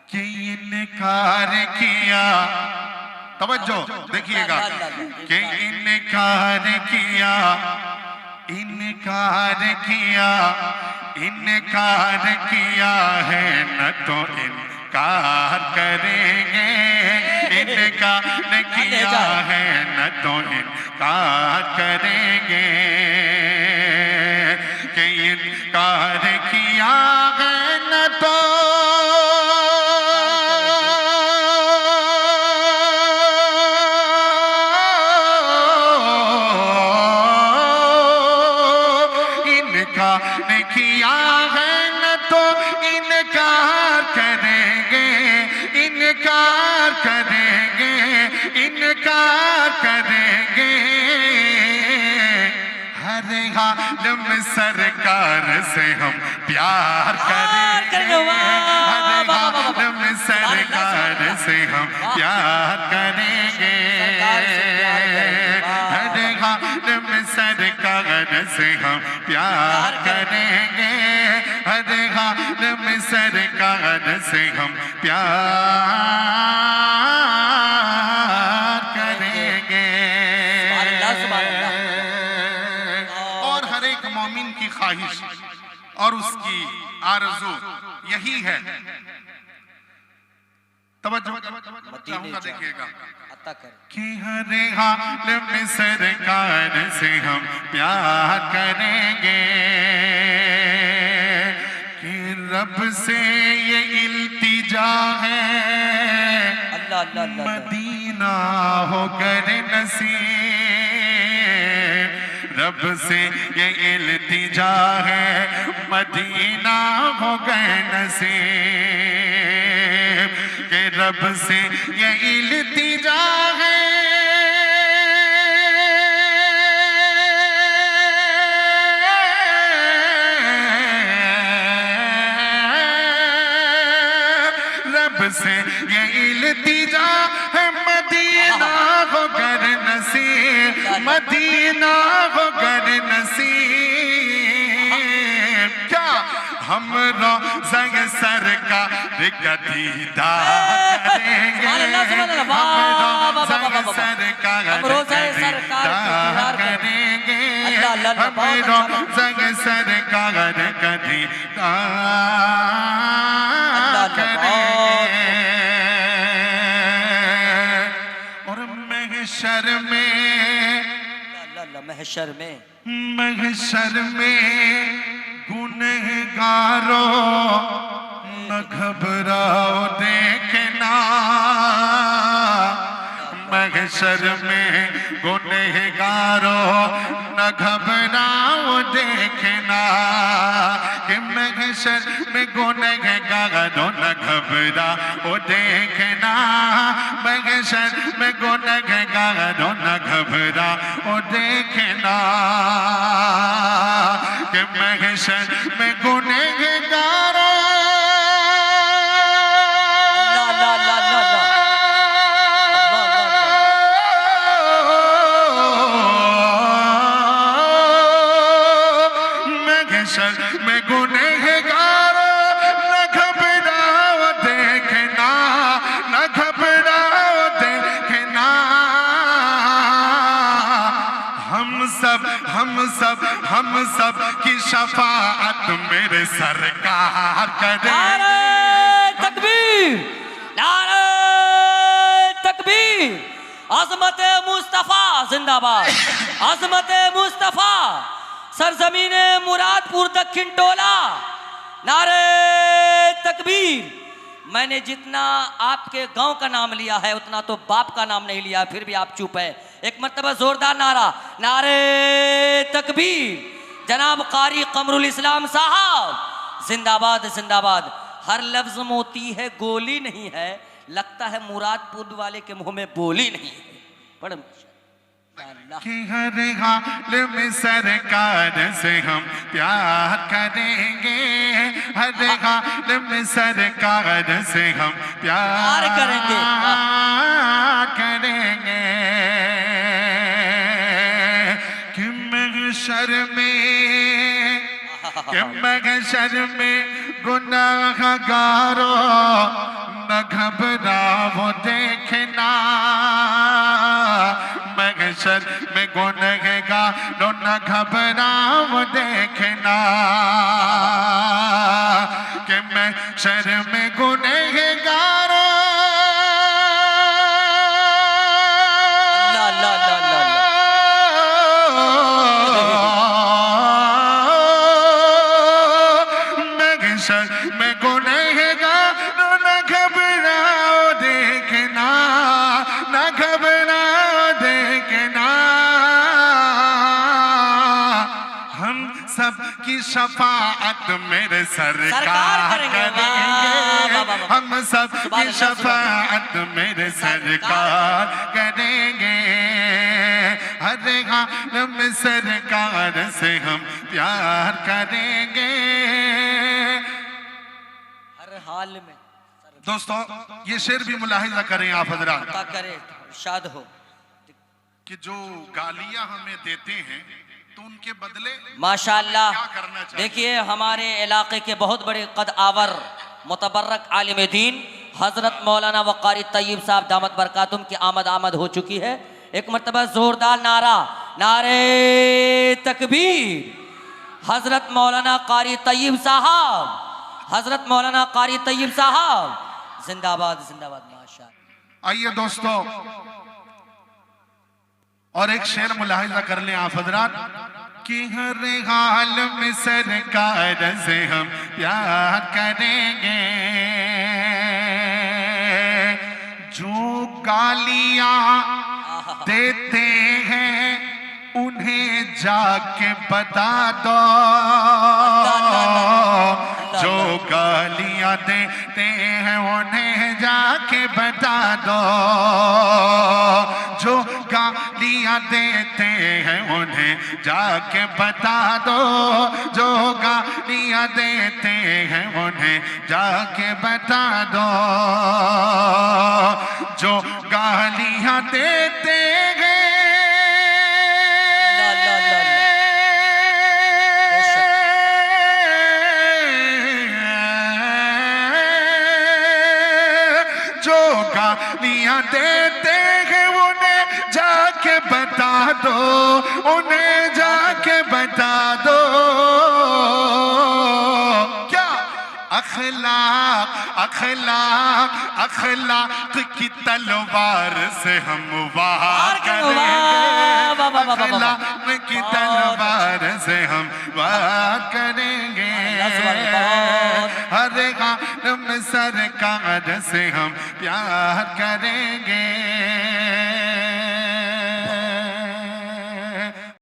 कि इनकार किया, तवज्जो देखिएगा, कि इनकार किया, इनकार किया, इनकार किया है न तो इनकार करेंगे, इनकार किया है न तो इनकार करेंगे, कि इनकार किया है न तो किया है न तो इनकार करेंगे, इनकार करेंगे, इनकार करेंगे, हर हाल में सरकार से हम प्यार करेंगे, हर हाल में सरकार से हम प्यार करेंगे, हर हाल में सरकार से हम प्यार करेंगे, हर हाल में सरकार से हम प्यार करेंगे। और हर एक मोमिन की ख्वाहिश और उसकी आरज़ू यही है, तवज्जो चाहूंगा देखिएगा, कि हर हाल में सरकार से हम प्यार करेंगे, कि रब से ये इल्तिजा है मदीना होकर नसीब, रब से ये इल्तिजा है मदीना होकर नसीब, कि रब से ये इल्तिजा है, रब से ये इल्तिजा है मदीना होकर नसीब, मदीना होकर नसीब, क्या हम रोज़ सरकार का दीदार करेंगे, हम रोज़ सरकार का दीदार करेंगे, हम रोज़ सरकार का दीदार करेंगे। और महशर में, महशर में, महशर में गुनहगारों न घबराओ देखना, महशर में गुनहगारों न घबराओ देखना, कि महशर में गुनहगारों न घबराओ देखना, महशर में गुनहगारों न घबराओ देखना, कि महशर में गुनहगारों में गुनहगारों न घबराओ देखना, न घबराओ देखना, हम सब की शफाअत मेरे सरकार करें। नारे तकबीर, नारे तकबीर, अज़मत मुस्तफ़ा जिंदाबाद, अज़मत मुस्तफ़ा, सरजमीने मुरादपुर दक्षिण टोला, नारे तकबीर। मैंने जितना आपके गांव का नाम लिया है उतना तो बाप का नाम नहीं लिया, फिर भी आप चुप है। एक मर्तबा जोरदार नारा, नारे तकबीर। जनाब कारी कमरुल इस्लाम साहब जिंदाबाद जिंदाबाद। हर लफ्ज मोती है गोली नहीं है, लगता है मुरादपुर वाले के मुंह में बोली नहीं है। बड़ा कि हर हाल में सरकार से हम प्यार करेंगे, हर हाल में सरकार से हम प्यार करेंगे, कि महशर में गुनाहगारों न घबराओ देखना महशर में गुनहगारो न घबराओ देखना कि महशर में गुनहगारो मैं गुनहगारो न घबराओ देखना न घबराओ देखना हम सब की शफाअत मेरे सरकार करेंगे हम सब की शफाअत मेरे सरकार करेंगे हर हाल में सरकार से हम प्यार करेंगे हाल में। दोस्तों ये शेर भी मुलाहिजा करें आप हजरात करें शाद हो कि जो गालियां हमें देते हैं तो उनके बदले माशाअल्लाह क्या करना चाहिए। देखिए हमारे इलाके के बहुत बड़े कद आवर मुतबर्रक आलिम दीन हजरत मौलाना वक़ारी तय्यब साहब दामत बरकातुम की आमद हो चुकी है। एक मरतबा जोरदार नारा नारे तकबीर हजरत मौलाना कारी तय्यब साहब हजरत मौलाना कारी तय्यब साहब जिंदाबाद जिंदाबाद माशाअल्लाह। आइए दोस्तों और एक शेर मुलाहिजा कर लें आप हजरात कि हर हाल में सरकार से हम प्यार करेंगे जो गालियां देते हैं उन्हें जाके बता दो जो गालियां देते हैं उन्हें जाके बता दो जो गालियां देते हैं उन्हें जाके बता दो जो गालियां देते हैं उन्हें जाके बता दो जो गालियां देते हैं जो गालियां देते हैं उन्हें जाके बता दो उन्हें जाके बता दो क्या अखलाक अखलाक अखलाक की तलवार से हम वार करेंगे अखलाक की तलवार से हम वार करेंगे हर हाल में सरकार से हम प्यार करेंगे